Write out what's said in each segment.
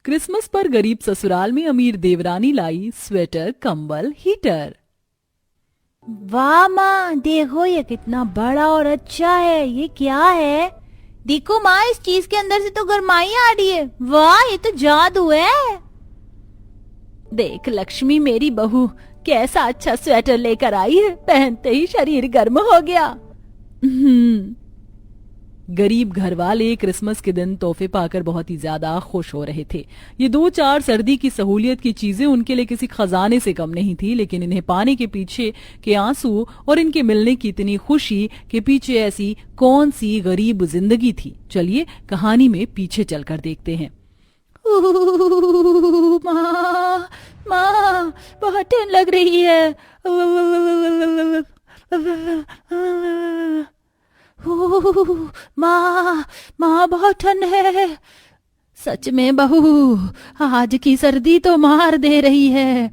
Christmas पर गरीब ससुराल में अमीर देवरानी लाई स्वेटर, कंबल, हीटर। वाह माँ, देखो ये कितना बड़ा और अच्छा है। ये क्या है? देखो माँ, इस चीज के अंदर से तो गर्माई आ रही है। वाह, ये तो जादू है। देख लक्ष्मी, मेरी बहू कैसा अच्छा स्वेटर लेकर आई है, पहनते ही शरीर गर्म हो गया। गरीब घरवाले क्रिसमस के दिन तोहफे पाकर बहुत ही ज्यादा खुश हो रहे थे। ये 2-4 सर्दी की सहूलियत की चीजें उनके लिए किसी खजाने से कम नहीं थी, लेकिन इन्हें पाने के पीछे के आंसू और इनके मिलने की इतनी खुशी के पीछे ऐसी कौन सी गरीब जिंदगी थी। चलिए कहानी में पीछे चलकर देखते हैं। माँ, माँ, बहुत ठंड लग रही है। माँ, माँ, बहुत ठंड है। सच में बहू, आज की सर्दी तो मार दे रही है।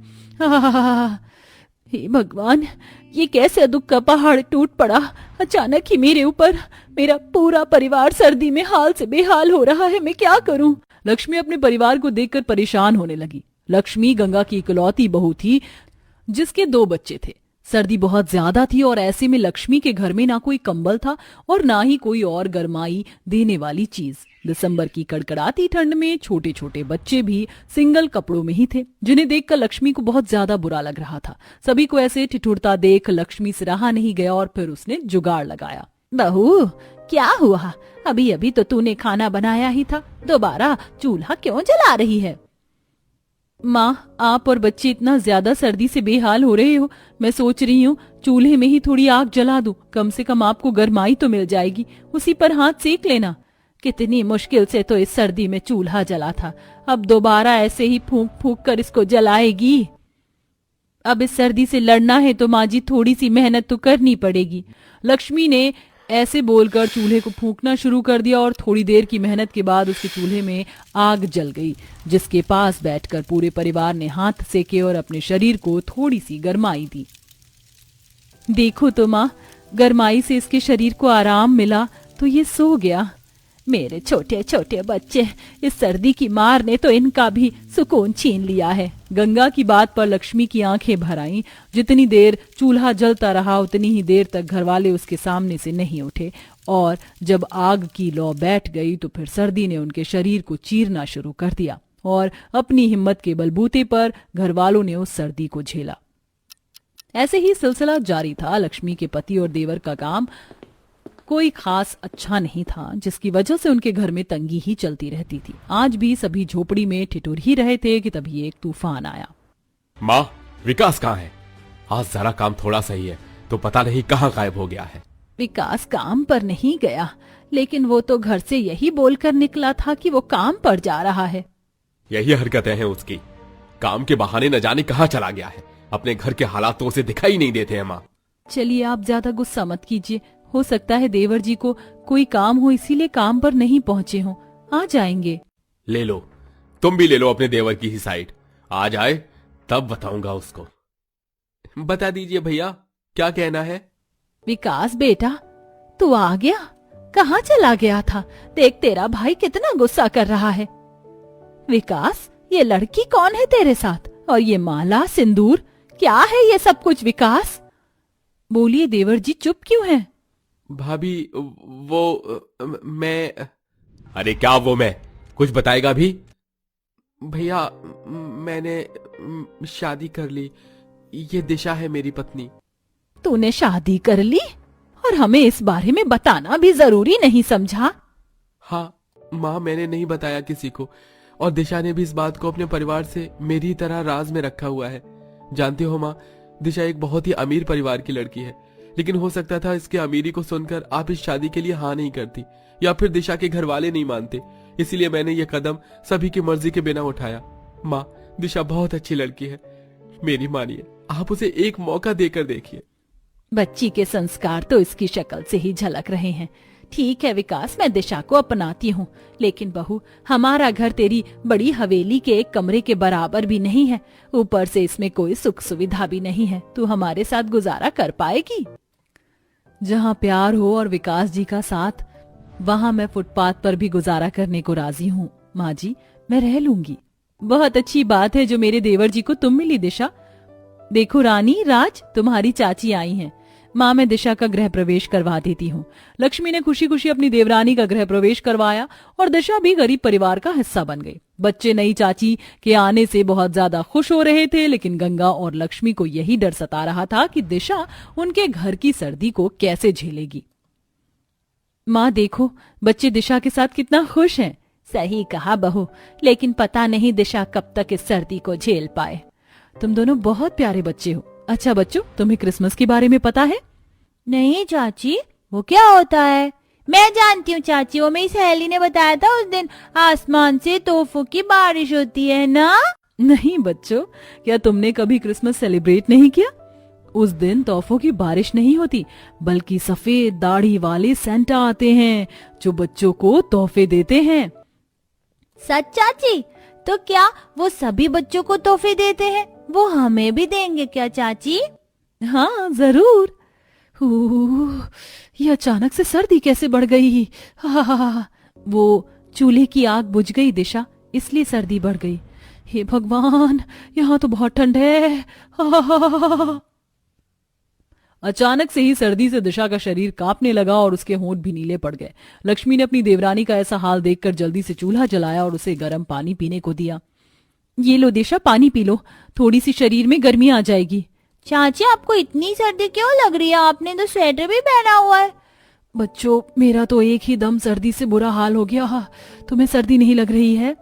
हे भगवान, ये कैसे दुख का पहाड़ टूट पड़ा अचानक ही मेरे ऊपर। मेरा पूरा परिवार सर्दी में हाल से बेहाल हो रहा है, मैं क्या करूं? लक्ष्मी अपने परिवार को देखकर परेशान होने लगी। लक्ष्मी गंगा की इकलौती बहू थी जिसके 2 बच्चे थे। सर्दी बहुत ज्यादा थी और ऐसे में लक्ष्मी के घर में ना कोई कंबल था और ना ही कोई और गर्माई देने वाली चीज। दिसंबर की कड़कड़ाती ठंड में छोटे छोटे बच्चे भी सिंगल कपड़ों में ही थे, जिन्हें देखकर लक्ष्मी को बहुत ज्यादा बुरा लग रहा था। सभी को ऐसे ठिठुरता देख लक्ष्मी से रहा नहीं गया और फिर उसने जुगाड़ लगाया। बहू, क्या हुआ? अभी अभी तो तूने खाना बनाया ही था, दोबारा चूल्हा क्यों जला रही है? माँ, आप और बच्चे इतना ज्यादा सर्दी से बेहाल हो रहे हो, मैं सोच रही हूँ चूल्हे में ही थोड़ी आग जला दूं, कम से कम आपको गर्माई तो मिल जाएगी, उसी पर हाथ सेक लेना। कितनी मुश्किल से तो इस सर्दी में चूल्हा जला था, अब दोबारा ऐसे ही फूंक फूंक कर इसको जलाएगी? अब इस सर्दी से लड़ना है तो माँ जी थोड़ी सी मेहनत तो करनी पड़ेगी। लक्ष्मी ने ऐसे बोलकर चूल्हे को फूंकना शुरू कर दिया और थोड़ी देर की मेहनत के बाद उसके चूल्हे में आग जल गई, जिसके पास बैठकर पूरे परिवार ने हाथ सेके और अपने शरीर को थोड़ी सी गर्माई दी। देखो तो माँ, गर्माई से इसके शरीर को आराम मिला तो ये सो गया। मेरे छोटे छोटे बच्चे, इस सर्दी की मार ने तो इनका भी सुकून छीन लिया है। गंगा की बात पर लक्ष्मी की आंखें भर आईं। जितनी देर चूल्हा जलता रहा उतनी ही देर तक घरवाले उसके सामने से नहीं उठे और जब आग की लौ बैठ गई तो फिर सर्दी ने उनके शरीर को चीरना शुरू कर दिया और अपनी हिम्मत के बलबूते पर घरवालों ने उस सर्दी को झेला। ऐसे ही सिलसिला जारी था। लक्ष्मी के पति और देवर का काम कोई खास अच्छा नहीं था, जिसकी वजह से उनके घर में तंगी ही चलती रहती थी। आज भी सभी झोपड़ी में ठिठुर ही रहे थे कि तभी एक तूफान आया। माँ, विकास कहाँ है? आज जरा काम थोड़ा सही है तो पता नहीं कहाँ गायब हो गया है। विकास काम पर नहीं गया, लेकिन वो तो घर से यही बोलकर निकला था कि वो काम पर जा रहा है। यही हरकतें हैं उसकी, काम के बहाने न जाने कहाँ चला गया है। अपने घर के हालात तो उसे दिखाई नहीं देते हैं। माँ, चलिए आप ज्यादा गुस्सा मत कीजिए, हो सकता है देवर जी को कोई काम हो इसीलिए काम पर नहीं पहुंचे हो, आ जाएंगे। ले लो, तुम भी ले लो अपने देवर की ही साइड। आ जाए तब बताऊंगा उसको। बता दीजिए भैया, क्या कहना है? विकास बेटा, तू आ गया? कहाँ चला गया था? देख तेरा भाई कितना गुस्सा कर रहा है। विकास, ये लड़की कौन है तेरे साथ? और ये माला सिंदूर क्या है ये सब कुछ? विकास बोलिए, देवर जी चुप क्यों हैं? भाभी, वो मैं। अरे क्या वो मैं? कुछ बताएगा भी? भैया, मैंने शादी कर ली। ये दिशा है मेरी पत्नी। तूने शादी कर ली और हमें इस बारे में बताना भी जरूरी नहीं समझा? हाँ माँ, मैंने नहीं बताया किसी को और दिशा ने भी इस बात को अपने परिवार से मेरी तरह राज में रखा हुआ है। जानते हो माँ, दिशा एक बहुत ही अमीर परिवार की लड़की है, लेकिन हो सकता था इसके अमीरी को सुनकर आप इस शादी के लिए हाँ नहीं करती या फिर दिशा के घर वाले नहीं मानते, इसीलिए मैंने ये कदम सभी की मर्जी के बिना उठाया। माँ, दिशा बहुत अच्छी लड़की है, मेरी मानिए, आप उसे एक मौका देकर देखिए। बच्ची के संस्कार तो इसकी शक्ल से ही झलक रहे हैं। ठीक है विकास, मैं दिशा को अपनाती हूँ, लेकिन बहू, हमारा घर तेरी बड़ी हवेली के एक कमरे के बराबर भी नहीं है, ऊपर से इसमें कोई सुख सुविधा भी नहीं है। तू हमारे साथ गुजारा कर पाएगी? जहाँ प्यार हो और विकास जी का साथ, वहाँ मैं फुटपाथ पर भी गुजारा करने को राजी हूँ। माँ जी, मैं रह लूंगी। बहुत अच्छी बात है जो मेरे देवर जी को तुम मिली दिशा। देखो रानी, राज, तुम्हारी चाची आई हैं। माँ, मैं दिशा का गृह प्रवेश करवा देती हूँ। लक्ष्मी ने खुशी खुशी अपनी देवरानी का गृह प्रवेश करवाया और दिशा भी गरीब परिवार का हिस्सा बन गई। बच्चे नई चाची के आने से बहुत ज्यादा खुश हो रहे थे, लेकिन गंगा और लक्ष्मी को यही डर सता रहा था कि दिशा उनके घर की सर्दी को कैसे झेलेगी। माँ देखो, बच्चे दिशा के साथ कितना खुश हैं। सही कहा बहू, लेकिन पता नहीं दिशा कब तक इस सर्दी को झेल पाए। तुम दोनों बहुत प्यारे बच्चे हो। अच्छा बच्चों, तुम्हें क्रिसमस के बारे में पता है? नहीं चाची, वो क्या होता है? मैं जानती हूँ चाची, वो मेरी सहेली ने बताया था उस दिन आसमान से तोहफों की बारिश होती है ना। नहीं बच्चों, क्या तुमने कभी क्रिसमस सेलिब्रेट नहीं किया? उस दिन तोहफों की बारिश नहीं होती, बल्कि सफेद दाढ़ी वाले सेंटा आते हैं जो बच्चों को तोहफे देते हैं। सच चाची? तो क्या वो सभी बच्चों को तोहफे देते हैं? वो हमें भी देंगे क्या चाची? हाँ जरूर। ये अचानक से सर्दी कैसे बढ़ गई? वो चूल्हे की आग बुझ गई दिशा, इसलिए सर्दी बढ़ गई। हे भगवान, यहाँ तो बहुत ठंड है। अचानक से ही सर्दी से दिशा का शरीर कांपने लगा और उसके होंठ भी नीले पड़ गए। लक्ष्मी ने अपनी देवरानी का ऐसा हाल देखकर जल्दी से चूल्हा जलाया और उसे गर्म पानी पीने को दिया। ये लो दिशा, पानी पी लो, थोड़ी सी शरीर में गर्मी आ जाएगी। चाची, आपको इतनी सर्दी क्यों लग रही है? आपने तो स्वेटर भी पहना हुआ है। बच्चों, मेरा तो एक ही दम सर्दी से बुरा हाल हो गया। तुम्हें सर्दी नहीं लग रही है?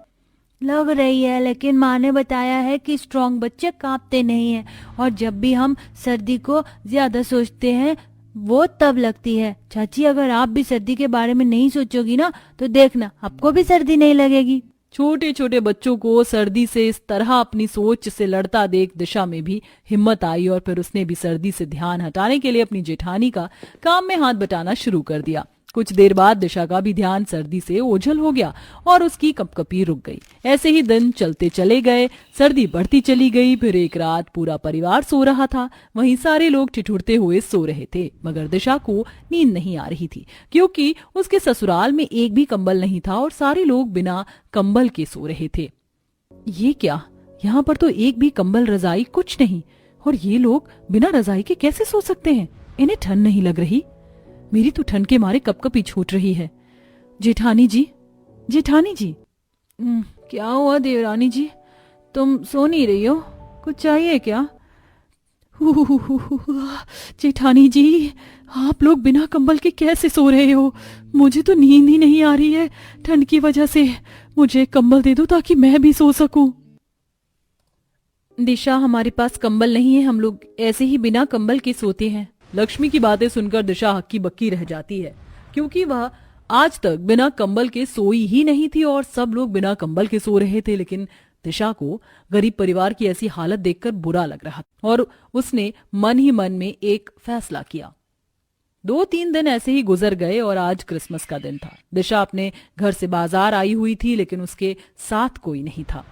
लग रही है, लेकिन माँ ने बताया है कि स्ट्रॉन्ग बच्चे कांपते नहीं हैं, और जब भी हम सर्दी को ज्यादा सोचते हैं वो तब लगती है। चाची, अगर आप भी सर्दी के बारे में नहीं सोचोगी ना, तो देखना आपको भी सर्दी नहीं लगेगी। छोटे छोटे बच्चों को सर्दी से इस तरह अपनी सोच से लड़ता देख दिशा में भी हिम्मत आई और फिर उसने भी सर्दी से ध्यान हटाने के लिए अपनी जेठानी का काम में हाथ बटाना शुरू कर दिया। कुछ देर बाद दिशा का भी ध्यान सर्दी से ओझल हो गया और उसकी कपकपी रुक गई। ऐसे ही दिन चलते चले गए, सर्दी बढ़ती चली गई। फिर एक रात पूरा परिवार सो रहा था, वहीं सारे लोग ठिठुरते हुए सो रहे थे, मगर दिशा को नींद नहीं आ रही थी, क्योंकि उसके ससुराल में एक भी कंबल नहीं था और सारे लोग बिना कंबल के सो रहे थे। ये क्या, यहाँ पर तो एक भी कंबल रजाई कुछ नहीं, और ये लोग बिना रजाई के कैसे सो सकते हैं? इन्हें ठंड नहीं लग रही? मेरी तो ठंड के मारे कपकपी छूट रही है। जेठानी जी, जेठानी जी। क्या हुआ देवरानी जी, तुम सो नहीं रही हो? कुछ चाहिए क्या? जेठानी जी, आप लोग बिना कंबल के कैसे सो रहे हो? मुझे तो नींद ही नहीं आ रही है ठंड की वजह से। मुझे कंबल दे दो ताकि मैं भी सो सकूं। दिशा, हमारे पास कंबल नहीं है, हम लोग ऐसे ही बिना कंबल के सोते हैं। लक्ष्मी की बातें सुनकर दिशा हक्की बक्की रह जाती है, क्योंकि वह आज तक बिना कंबल के सोई ही नहीं थी और सब लोग बिना कंबल के सो रहे थे। लेकिन दिशा को गरीब परिवार की ऐसी हालत देखकर बुरा लग रहा और उसने मन ही मन में एक फैसला किया। 2-3 दिन ऐसे ही गुजर गए और आज क्रिसमस का दिन था। दिशा अपने घर से बाजार आई हुई थी, लेकिन उसके साथ कोई नहीं था।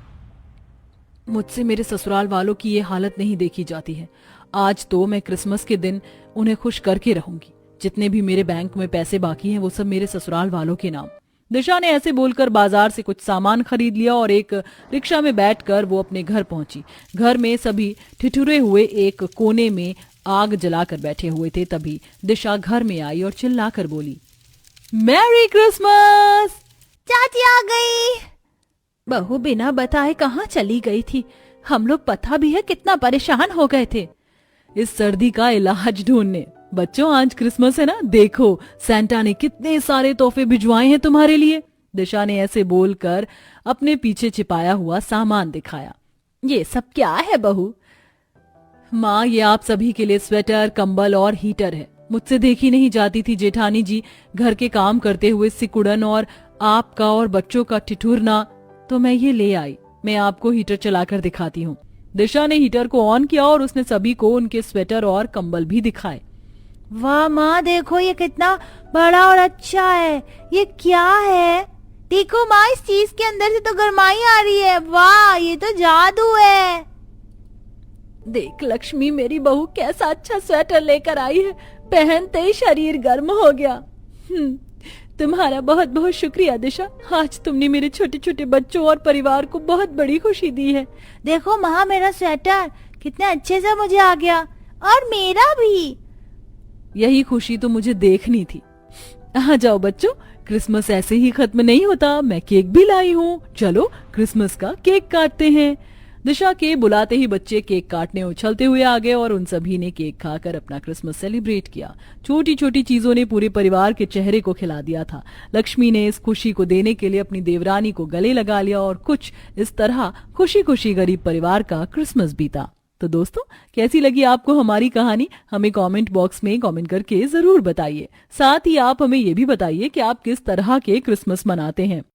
मुझसे मेरे ससुराल वालों की ये हालत नहीं देखी जाती है। आज तो मैं क्रिसमस के दिन उन्हें खुश करके रहूंगी। जितने भी मेरे बैंक में पैसे बाकी हैं वो सब मेरे ससुराल वालों के नाम। दिशा ने ऐसे बोलकर बाजार से कुछ सामान खरीद लिया और एक रिक्शा में बैठकर वो अपने घर पहुंची। घर में सभी ठिठुरे हुए एक कोने में आग जलाकर बैठे हुए थे। तभी दिशा घर में आई और चिल्लाकर बोली, मैरी क्रिसमस! चाची आ गई। बहू बिना बताए कहाँ चली गई थी? हम लोग पता भी है कितना परेशान हो गए थे इस सर्दी का इलाज ढूंढने। बच्चों, आज क्रिसमस है ना, देखो सेंटा ने कितने सारे तोहफे भिजवाए हैं तुम्हारे लिए। दिशा ने ऐसे बोलकर अपने पीछे छिपाया हुआ सामान दिखाया। ये सब क्या है बहू? माँ, ये आप सभी के लिए स्वेटर, कंबल और हीटर है। मुझसे देखी नहीं जाती थी जेठानी जी घर के काम करते हुए सिकुड़न और आपका और बच्चों का ठिठुरना, तो मैं ये ले आई। मैं आपको हीटर चलाकर दिखाती हूँ। दिशा ने हीटर को ऑन किया और उसने सभी को उनके स्वेटर और कंबल भी दिखाए। वाह माँ, देखो ये कितना बड़ा और अच्छा है। ये क्या है? देखो माँ, इस चीज के अंदर से तो गर्माई आ रही है। वाह, ये तो जादू है। देख लक्ष्मी, मेरी बहू कैसा अच्छा स्वेटर लेकर आई है, पहनते ही शरीर गर्म हो गया। तुम्हारा बहुत बहुत शुक्रिया दिशा, आज तुमने मेरे छोटे छोटे बच्चों और परिवार को बहुत बड़ी खुशी दी है। देखो माँ, मेरा स्वेटर कितने अच्छे से मुझे आ गया, और मेरा भी। यही खुशी तो मुझे देखनी थी। आ जाओ बच्चों, क्रिसमस ऐसे ही खत्म नहीं होता, मैं केक भी लाई हूँ, चलो क्रिसमस का केक काटते हैं। दिशा के बुलाते ही बच्चे केक काटने उछलते हुए आ गए और उन सभी ने केक खाकर अपना क्रिसमस सेलिब्रेट किया। छोटी छोटी चीजों ने पूरे परिवार के चेहरे को खिला दिया था। लक्ष्मी ने इस खुशी को देने के लिए अपनी देवरानी को गले लगा लिया और कुछ इस तरह खुशी खुशी गरीब परिवार का क्रिसमस बीता। तो दोस्तों, कैसी लगी आपको हमारी कहानी? हमें कमेंट बॉक्स में कमेंट करके जरूर बताइए। साथ ही आप हमें ये भी बताइए कि आप किस तरह के क्रिसमस मनाते हैं।